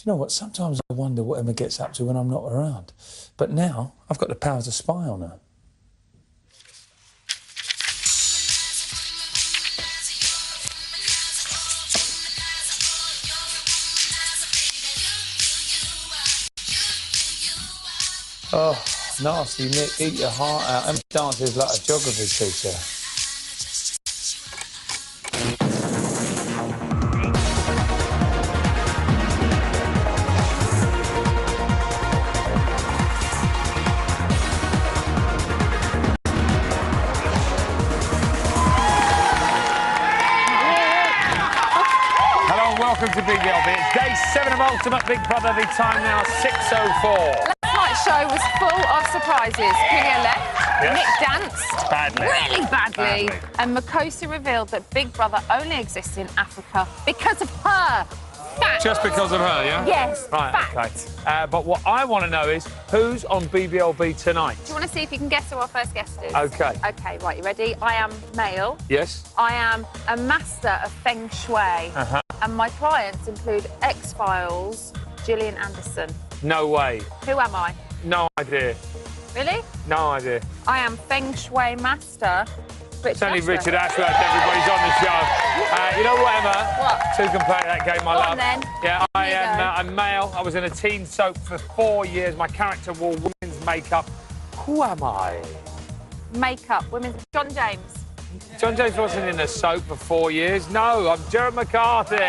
you know what? Sometimes I wonder what Emma gets up to when I'm not around. But now I've got the power to spy on her. Oh, nasty, Nick, eat your heart out. Emma dances like a geography teacher. Hello and welcome to BBLB. It's day 7 of Ultimate Big Brother. The time now 6:04. Last night's show was full of surprises. Julia left, Yes. Nick danced Badly. really badly, and Makossa revealed that Big Brother only exists in Africa because of her. Fact. Just because of her, yeah? Yes, Right, fact. okay. But what I want to know is who's on BBLB tonight? Do you want to see if you can guess who our first guest is? Okay. Okay, right, you ready? I am male. Yes? I am a master of Feng Shui. Uh-huh. And my clients include X-Files, Gillian Anderson. No way. Who am I? No idea. Really? No idea. I am Feng Shui master. It's only Richard Ashworth, everybody's on the show. You know what, Emma? What? Two can play that game, my Go love. on, then. Yeah, I Here you am go. I'm male. I was in a teen soap for 4 years. My character wore women's makeup. Who am I? Makeup, women's... John James. John James wasn't in a soap for 4 years. No, I'm Gerard McCarthy. Plus,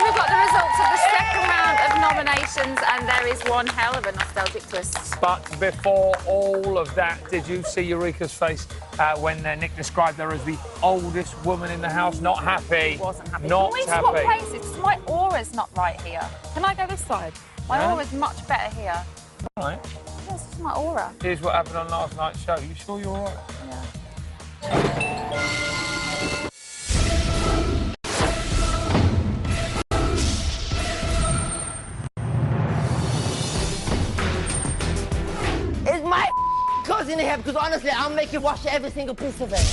we've got the results of the second round of nominations, and there is one hell of a nostalgic twist. But before all of that, did you see Eureka's face when Nick described her as the oldest woman in the house? Not happy. Wasn't happy. Not Can we swap happy. places? Because my aura's not right here. Can I go this side? My Yeah. aura's much better here. Right. This is my aura. Here's what happened on last night's show. You sure you're all right? Yeah. It's my cousin here because honestly, I'll make you wash every single piece of it.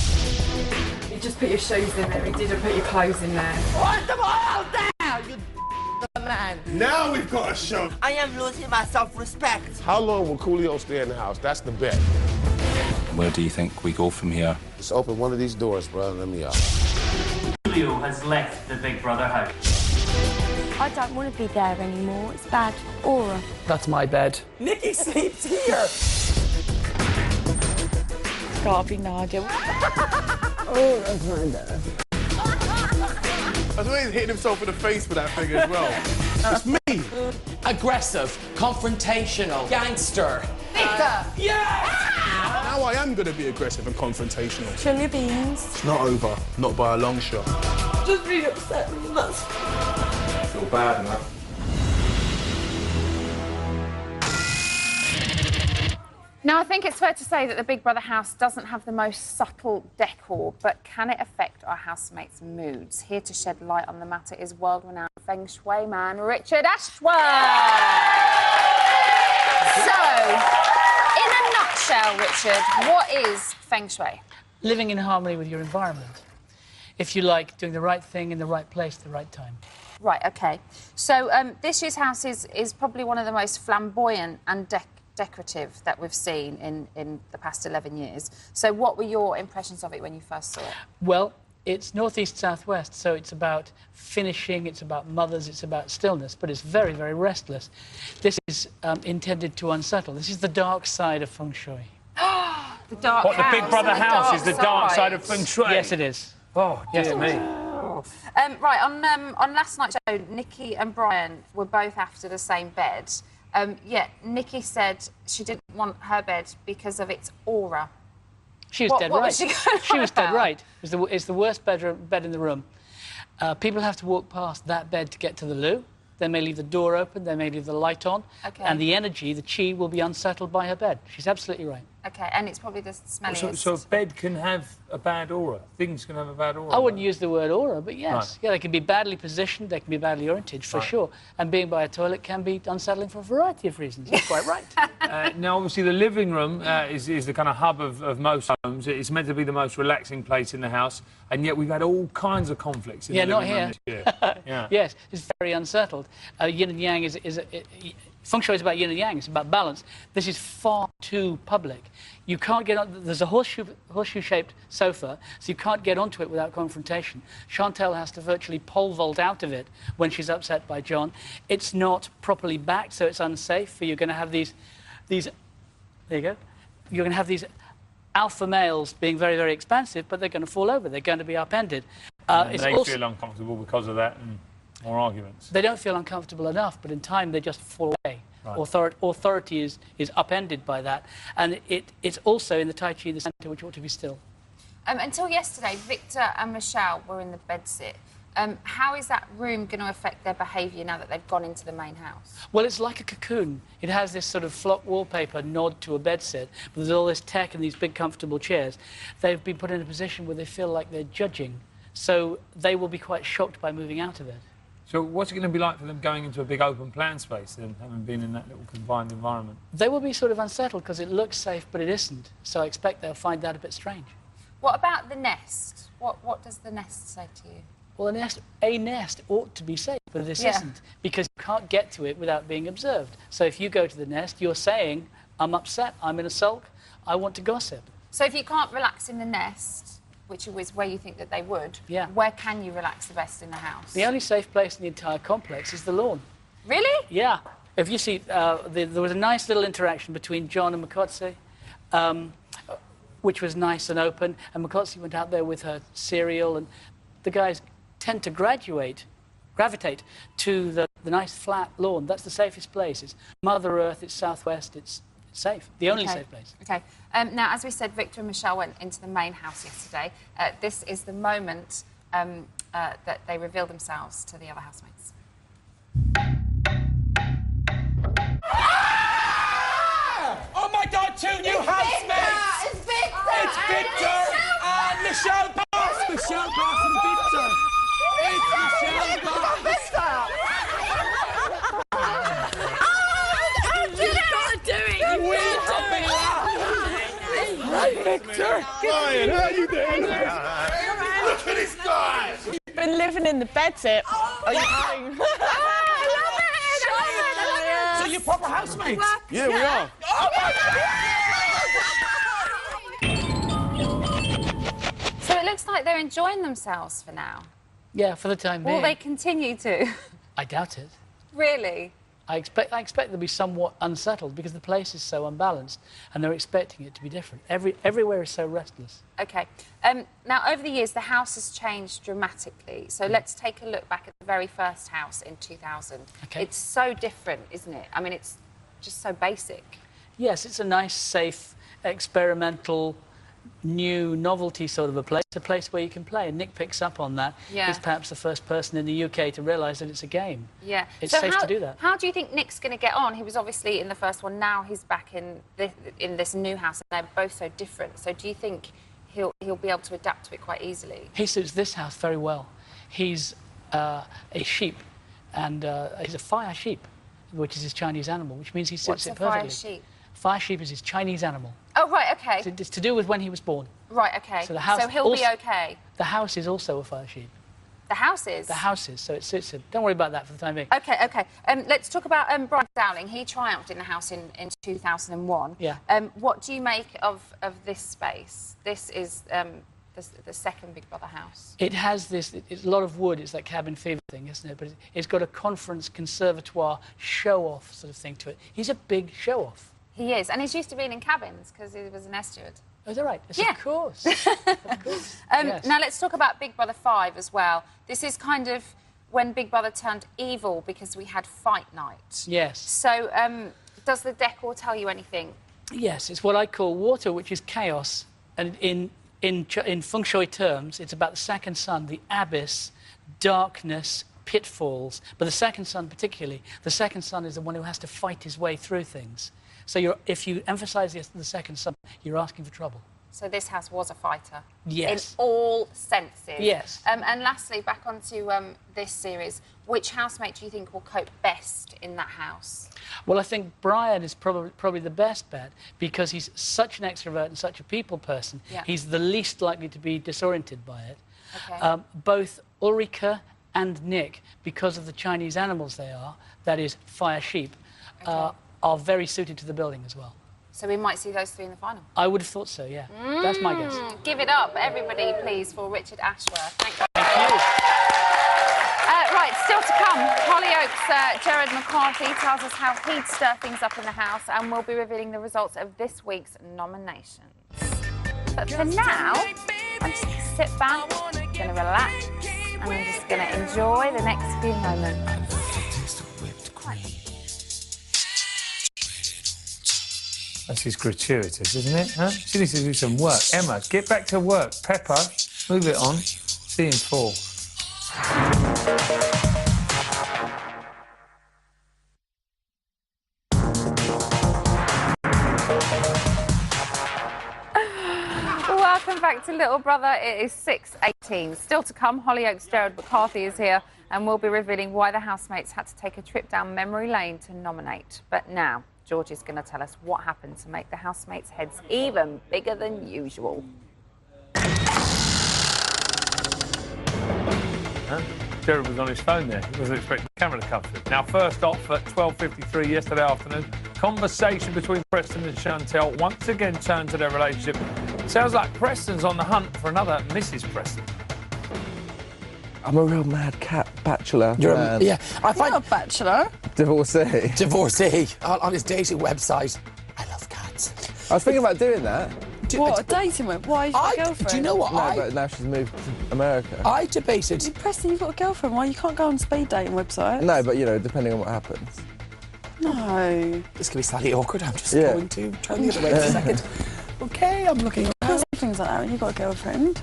You just put your shoes in there. You didn't put your clothes in there. Wash them all down, you man. Now we've got a show. I am losing my self-respect. How long will Coolio stay in the house? That's the bet. Where do you think we go from here? Just open one of these doors, bro, and let me out. Julio has left the Big Brother house. I don't want to be there anymore. It's bad aura. That's my bed. Nikki sleeps here. It's gotta be Nigel. Oh, that's my dad. I was always hitting himself in the face with that thing as well. It's me. Aggressive, confrontational, gangster. Victor! Now I am going to be aggressive and confrontational. Chili beans. It's not over. Not by a long shot. Just really upset me, and that's... I feel bad now. Now, I think it's fair to say that the Big Brother house doesn't have the most subtle decor, but can it affect our housemates' moods? Here to shed light on the matter is world-renowned Feng Shui man Richard Ashworth. So, in a nutshell, Richard, what is Feng Shui? Living in harmony with your environment. If you like, doing the right thing in the right place at the right time. Right, OK. So, this year's house is probably one of the most flamboyant and decorative that we've seen in the past 11 years. So what were your impressions of it when you first saw it? Well, it's northeast, southwest, so it's about finishing, it's about mothers, it's about stillness, but it's very, very restless. This is intended to unsettle. This is the dark side of Feng Shui. The dark What, the house Big Brother and the house dark is the dark side of Feng Shui? Yes, it is. Oh, dear me. Right, on last night's show, Nikki and Brian were both after the same bed. Yet Nikki said she didn't want her bed because of its aura. She was dead what right. was she going She on was dead about? right. It's the worst bed in the room. People have to walk past that bed to get to the loo. They may leave the door open, they may leave the light on, Okay. and the energy, the chi, will be unsettled by her bed. She's absolutely right. Okay, and it's probably the smelliest. So a bed can have a bad aura. Things can have a bad aura. I wouldn't use the word aura, but yes. Right. Yeah, they can be badly positioned, they can be badly oriented, for sure. And being by a toilet can be unsettling for a variety of reasons. You're quite right. Now, obviously, the living room is the kind of hub of most homes. It's meant to be the most relaxing place in the house, and yet we've had all kinds of conflicts in the living room this year. Yeah. Yes, it's very unsettled. Yin and yang Feng Shui is about yin and yang, it's about balance. This is far too public. You can't get on, there's a horseshoe-shaped sofa, so you can't get onto it without confrontation. Chantal has to virtually pole vault out of it when she's upset by John. It's not properly backed, so it's unsafe. You're going to have these, there you go. You're going to have these alpha males being very, very expansive, but they're going to fall over. They're going to be upended. They feel uncomfortable because of that. And more arguments. They don't feel uncomfortable enough, but in time they just fall away. Right. Authority is upended by that. And it's also in the Tai Chi, the centre, which ought to be still. Until yesterday, Victor and Michelle were in the bedsit. How is that room going to affect their behaviour now that they've gone into the main house? Well, it's like a cocoon. It has this sort of flock wallpaper nod to a bedsit, but there's all this tech and these big comfortable chairs. They've been put in a position where they feel like they're judging, so they will be quite shocked by moving out of it. So what's it going to be like for them going into a big open plan space then, having been in that little confined environment? They will be sort of unsettled because it looks safe, but it isn't. So I expect they'll find that a bit strange. What about the nest? What does the nest say to you? Well, a nest ought to be safe, but this isn't, because you can't get to it without being observed. So if you go to the nest, you're saying, I'm upset, I'm in a sulk, I want to gossip. So if you can't relax in the nest, which is where you think that they would, where can you relax the best in the house? The only safe place in the entire complex is the lawn. Really? Yeah. If you see, there was a nice little interaction between John and Makotsi, which was nice and open, and Makotsi went out there with her cereal, and the guys tend to gravitate to the nice flat lawn. That's the safest place. It's Mother Earth, it's Southwest, it's safe. The only safe place. Okay. Now, as we said, Victor and Michelle went into the main house yesterday. This is the moment that they reveal themselves to the other housemates. Oh my God, two new housemates! It's Victor! It's Victor and Michelle Bass! Michelle Bass and Victor! It's Michelle Bass! Right, Victor! Ryan, how you doing? Look at this guy! You've been living in the bedsit. Are you crying? So you're proper housemates? Yeah, we are. So it looks like they're enjoying themselves for now. Yeah, for the time being. Will they continue to? I doubt it. Really? I expect they'll be somewhat unsettled because the place is so unbalanced and they're expecting it to be different. Everywhere is so restless. OK. Now, over the years, the house has changed dramatically. So let's take a look back at the very first house in 2000. Okay. It's so different, isn't it? I mean, it's just so basic. Yes, it's a nice, safe, experimental, new novelty sort of a place. It's a place where you can play, and Nick picks up on that. Yeah. He's perhaps the first person in the UK to realise that it's a game. Yeah. It's so safe to do that. How do you think Nick's going to get on? He was obviously in the first one. Now he's back in this new house, and they're both so different. So do you think he'll be able to adapt to it quite easily? He suits this house very well. He's a sheep, and he's a fire sheep, which is his Chinese animal, which means he suits it perfectly. What's a fire sheep? Fire sheep is his Chinese animal. Oh, right, OK. It's to do with when he was born. Right, OK. So the house so he'll be OK? The house is also a fire sheep. The house is? The house is, so it suits him. Don't worry about that for the time being. OK, OK. Let's talk about Brian Dowling. He triumphed in the house in 2001. Yeah. What do you make of this space? This is the second Big Brother house. It has this, it's a lot of wood, it's that cabin fever thing, isn't it? But it's got a conference, conservatoire, show-off sort of thing to it. He's a big show-off. He is, and he's used to being in cabins because he was an air steward. Oh, is that right? Yes, yeah. Of course. Of course. Yes. Now let's talk about Big Brother 5 as well. This is kind of when Big Brother turned evil because we had fight night. Yes. So does the decor tell you anything? Yes, it's what I call water, which is chaos. And in feng shui terms, it's about the second sun, the abyss, darkness, pitfalls. But the second sun particularly, the second sun is the one who has to fight his way through things. So if you emphasise the second sub, you're asking for trouble. So this house was a fighter. Yes. In all senses. Yes. And lastly, back onto this series, which housemate do you think will cope best in that house? Well, I think Brian is probably the best bet because he's such an extrovert and such a people person. Yeah. He's the least likely to be disoriented by it. Okay. Both Ulrika and Nick, because of the Chinese animals they are, that is, fire sheep, Okay. are very suited to the building as well. So we might see those three in the final. I would have thought so, yeah. That's my guess. Give it up, everybody, please, for Richard Ashworth. Thank you. Thank you. Right, still to come, Hollyoaks' Gerard McCarthy tells us how he'd stir things up in the house, and we'll be revealing the results of this week's nominations. But for now, I'm just going to sit back, going to relax, and I'm just going to enjoy the next few moments. This is gratuitous, isn't it? Huh? She needs to do some work. Emma, get back to work. Pepper, move it on. See him fall. Welcome back to Little Brother. It is 6:18. Still to come, Hollyoaks' Gerard McCarthy is here, and we'll be revealing why the housemates had to take a trip down memory lane to nominate. But now, George is going to tell us what happened to make the housemates' heads even bigger than usual. Huh? Gerard was on his phone there. He wasn't expecting the camera to come through. Now, first off, at 12:53 yesterday afternoon, conversation between Preston and Chantel once again turned to their relationship. Sounds like Preston's on the hunt for another Mrs. Preston. I'm a real mad cat bachelor. Yeah, I find... You're a bachelor. Divorcee. Divorcee. On his dating website. I love cats. I was thinking about doing that. What, a dating web? Why, is your girlfriend? Do you know what? No, but now she's moved to America. I debated... Preston, you've got a girlfriend. Why? You can't go on speed dating websites. No, but, you know, depending on what happens. No. This could be slightly awkward. I'm just going to turn the other way for a second. OK, I'm looking... You can't say things like that when you've got a girlfriend.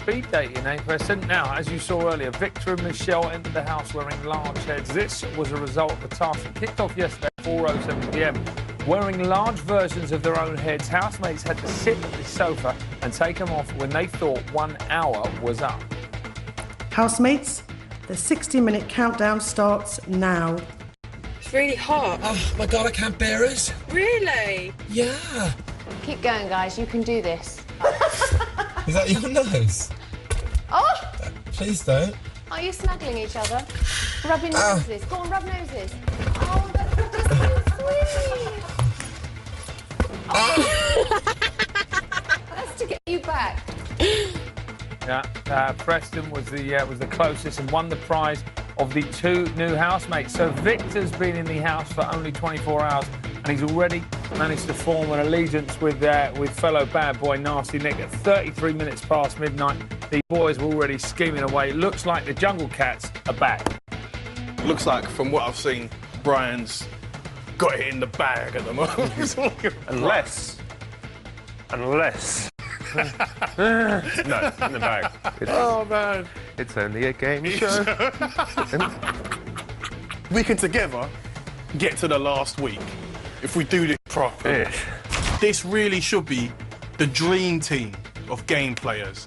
Speed dating, eh, Preston? Now, as you saw earlier, Victor and Michelle entered the house wearing large heads. This was a result of the task that kicked off yesterday at 4:07 p.m. Wearing large versions of their own heads, housemates had to sit at the sofa and take them off when they thought 1 hour was up. Housemates, the 60-minute countdown starts now. It's really hot. Oh, my God, I can't bear it. Really? Yeah. Keep going, guys. You can do this. Is that your nose? Oh! Please don't. Are you snuggling each other? Rubbing noses. Go on, rub noses. Oh, that's so sweet. Oh. That's to get you back. Yeah, Preston was the closest and won the prize of the 2 new housemates. So Victor's been in the house for only 24 hours, and he's already managed to form an allegiance with fellow bad boy Nasty Nick. At 33 minutes past midnight, the boys were already scheming away. It looks like the Jungle Cats are back. Looks like, from what I've seen, Brian's got it in the bag at the moment. Unless... No, in the bag. Oh, man. It's only a game show. We can together get to the last week if we do this properly. This really should be the dream team of game players.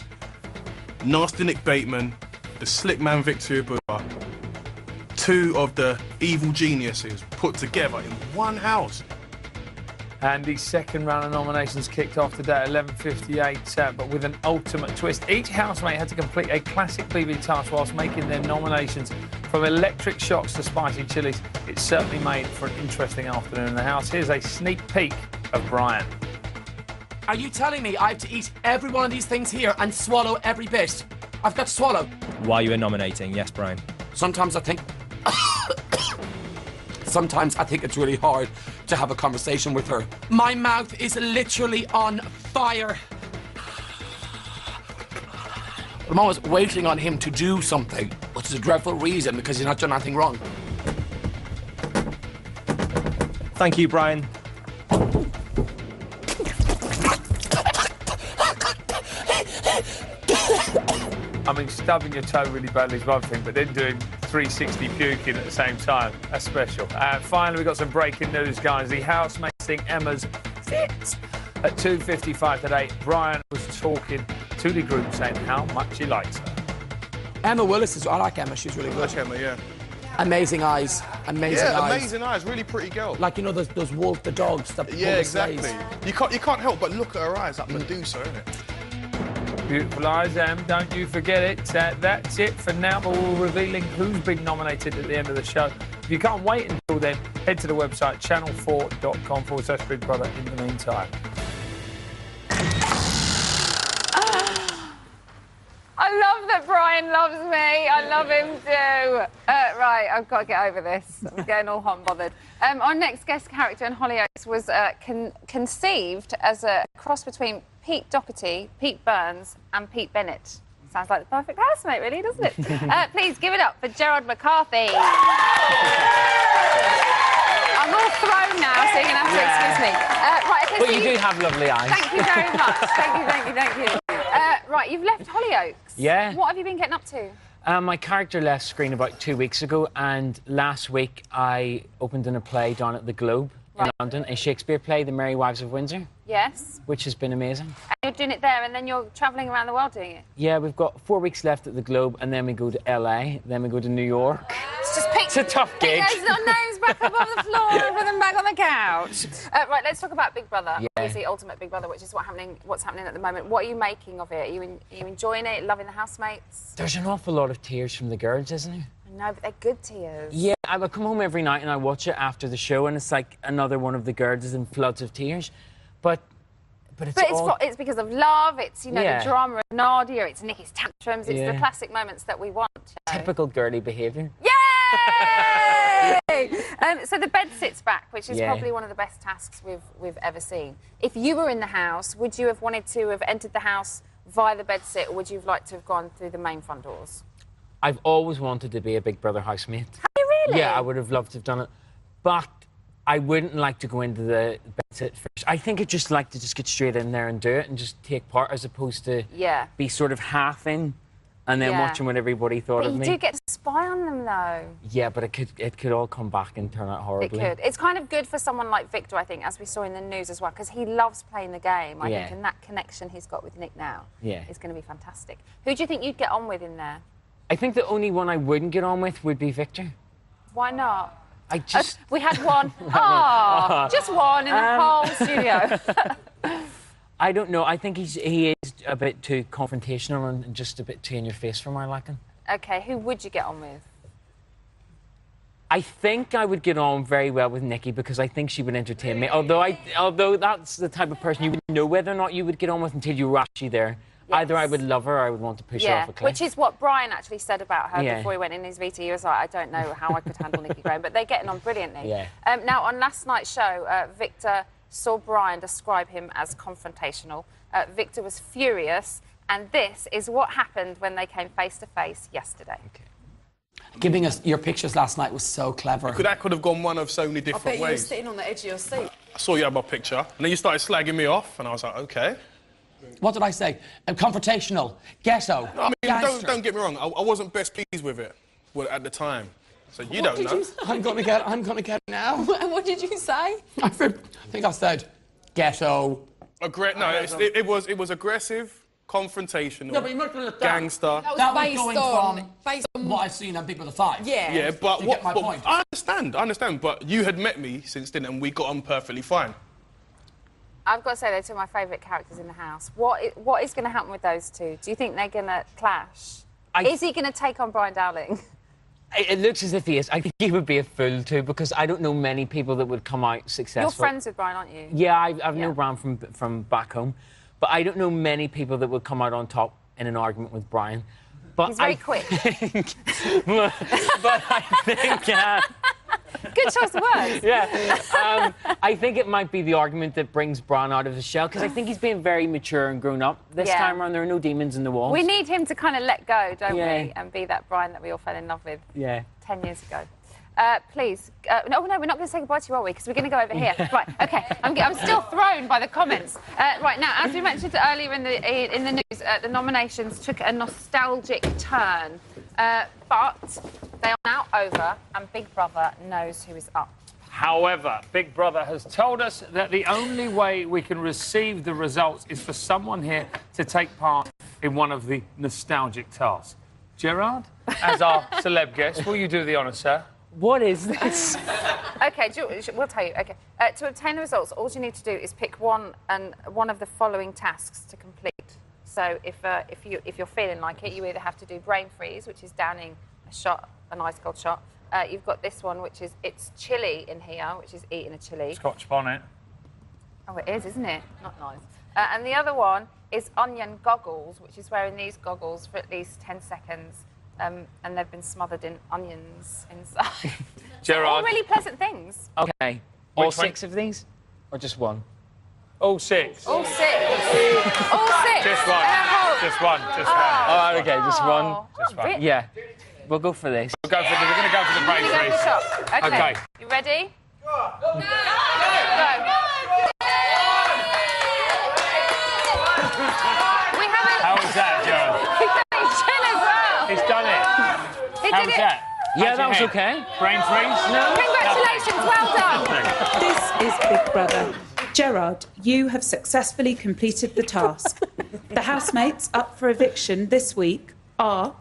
Nasty Nick Bateman, the slick man Victor Ibarra, 2 of the evil geniuses put together in one house. And the second round of nominations kicked off today at 11:58, but with an ultimate twist. Each housemate had to complete a classic BB task whilst making their nominations. From electric shocks to spicy chilies, it certainly made for an interesting afternoon in the house. Here's a sneak peek of Brian. Are you telling me I have to eat every one of these things here and swallow every bit? I've got to swallow. While you were nominating, yes, Brian. Sometimes I think... Sometimes I think it's really hard to have a conversation with her. My mouth is literally on fire. I'm always waiting on him to do something, which is a dreadful reason because he's not done anything wrong. Thank you, Brian. I mean, stubbing your toe really badly is one thing, but then doing 360 puking at the same time. That's special. Finally, we've got some breaking news, guys. The housemates think Emma's fit. At 2:55 today, Brian was talking to the group saying how much he likes her. Emma Willis I like Emma, she's really good. I like Emma, yeah. Amazing eyes, amazing eyes. Yeah, amazing eyes, really pretty girl. Like, you know, those Wolf, the dogs that pull Yeah, the exactly. slaves. You can't help but look at her eyes, like Medusa, isn't it? Beautiful eyes, Em. Don't you forget it. That's it for now, but we're revealing who's been nominated at the end of the show. If you can't wait until then, head to the website channel4.com/Big Brother in the meantime. I love that Brian loves me. I love him too. Right, I've got to get over this. I'm getting all hot and bothered. Our next guest character in Hollyoaks was conceived as a cross between Pete Doherty, Pete Burns and Pete Bennett. Sounds like the perfect housemate, really, doesn't it? Please give it up for Gerard McCarthy. I'm all thrown now, so you're going to have to excuse me. Right, okay, But you do have lovely eyes. Thank you very much. Thank you. Right, you've left Hollyoaks. Yeah. What have you been getting up to? My character left screen about 2 weeks ago, and last week I opened in a play down at the Globe in London, a Shakespeare play, The Merry Wives of Windsor. Yes. Which has been amazing. And you're doing it there, and then you're travelling around the world doing it? Yeah, we've got 4 weeks left at the Globe, and then we go to LA, then we go to New York. It's a tough gig. Pick those little names back up on the floor and put them back on the couch. Right, let's talk about Big Brother. Yeah. Obviously, Ultimate Big Brother, which is what's happening at the moment. What are you making of it? Are you enjoying it? Loving the housemates? There's an awful lot of tears from the girls, isn't there? No, but they're good tears. Yeah, I would come home every night and I watch it after the show, and it's like another one of the girls is in floods of tears. But it's because of love. It's the drama of Nadia. It's Nikki's tantrums. It's Yeah. the classic moments that we want. typical girly behaviour. Yay! So the bed sits back, which is probably one of the best tasks we've ever seen. If you were in the house, would you have wanted to have entered the house via the bed sit, or would you have liked to have gone through the main front doors? I've always wanted to be a Big Brother housemate. Have you really? Yeah, I would have loved to have done it. But I wouldn't like to go into the bed sit first. I think I'd just like to just get straight in there and do it and just take part, as opposed to be sort of half in and then watching what everybody thought of me. But you do get to spy on them, though. Yeah, but it could all come back and turn out horribly. It could. It's kind of good for someone like Victor, I think, as we saw in the news as well, because he loves playing the game, I think, and that connection he's got with Nick now is going to be fantastic. Who do you think you'd get on with in there? I think the only one I wouldn't get on with would be Victor. Why not? I just... we had one. Oh, just one in the whole studio. I don't know. I think he is a bit too confrontational and just a bit too in your face for my liking. OK, who would you get on with? I think I would get on very well with Nikki because I think she would entertain me. Although that's the type of person you wouldn't know whether or not you would get on with until you were actually there. Yes. Either I would love her or I would want to push her off a cliff. Which is what Brian actually said about her before he went in his VT. He was like, I don't know how I could handle Nikki Graham, but they're getting on brilliantly. Yeah. Now, on last night's show, Victor saw Brian describe him as confrontational. Victor was furious, and this is what happened when they came face to face yesterday. Okay. Giving us your pictures last night was so clever. That could have gone one of so many different ways. I bet you were sitting on the edge of your seat. I saw you had my picture, and then you started slagging me off, and I was like, OK. What did I say? Confrontational, ghetto, I mean, don't get me wrong. I wasn't best pleased with it at the time. So you don't know. I'm gonna get it now. And what did you say? I think I said ghetto. It was aggressive, confrontational. No, but you're not going to gangster. That was based on what I've seen on Big Brother 5. Yeah. Yeah, but you get my point. I understand. But you had met me since then, and we got on perfectly fine. I've got to say, they're two of my favourite characters in the house. What is going to happen with those two? Do you think they're going to clash? Is he going to take on Brian Dowling? It looks as if he is. I think he would be a fool too, because I don't know many people that would come out successful. You're friends with Brian, aren't you? Yeah, I've known Brian from back home, but I don't know many people that would come out on top in an argument with Brian. But he's very quick. but I think... Good choice of words. Yeah. I think it might be the argument that brings Brian out of his shell, because I think he's being very mature and grown up this time around. There are no demons in the walls. We need him to kind of let go, don't we? And be that Brian that we all fell in love with 10 years ago. Please. No, we're not going to say goodbye to you, are we? Because we're going to go over here. Right, OK. I'm still thrown by the comments. Right, now, as we mentioned earlier in the news, the nominations took a nostalgic turn. But They are now over, and Big Brother knows who is up. However, Big Brother has told us that the only way we can receive the results is for someone here to take part in one of the nostalgic tasks. Gerard, as our celeb guest, will you do the honours, sir? What is this? OK, we'll tell you. OK. To obtain the results, all you need to do is pick one of the following tasks to complete. So if you're feeling like it, you either have to do brain freeze, which is downing an ice cold shot. You've got this one, which is it's chilly in here, which is eating a chili. Scotch bonnet. Oh, it is, isn't it? Not nice. And the other one is onion goggles, which is wearing these goggles for at least 10 seconds, and they've been smothered in onions inside. Gerard. All really pleasant things. OK. All 6 of these? Or just one? All 6. All 6. All 6. Just one. Just one. Just one. Oh, OK, just one. Just one. Really? Yeah. We'll go for this. We're going to go for the brain We're going to freeze. go for the shot. OK. You ready? Go. How was that, Gerard? He's done it. He How did was it. that? Yeah, that was OK. Brain freeze? No. Congratulations, well done. This is Big Brother. Gerard, you have successfully completed the task. The housemates up for eviction this week are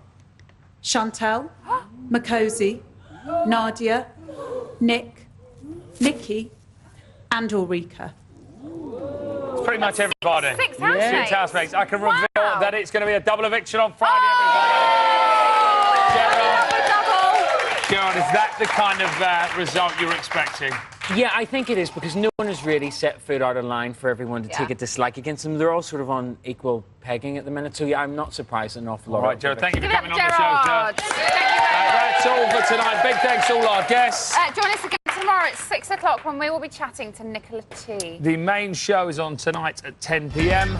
Chantal, Makosi, Nadia, Nick, Nikki, and Ulrika. It's pretty much everybody. 6 housemates. 6 housemates. I can reveal that it's going to be a double eviction on Friday, Gerard, is that the kind of result you're expecting? Yeah, I think it is, because no one has really set foot out of line for everyone to take a dislike against them. They're all sort of on equal pegging at the minute, so yeah, I'm not surprised an awful lot. All right, Gerard, thank you for Give it coming up, on the show, Gerard. Gerard. That's all for tonight. Big thanks to all our guests. Join us again tomorrow at 6 o'clock when we will be chatting to Nicola T. The main show is on tonight at 10 p.m.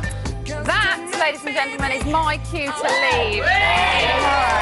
That, ladies and gentlemen, is my cue to leave. See you tomorrow.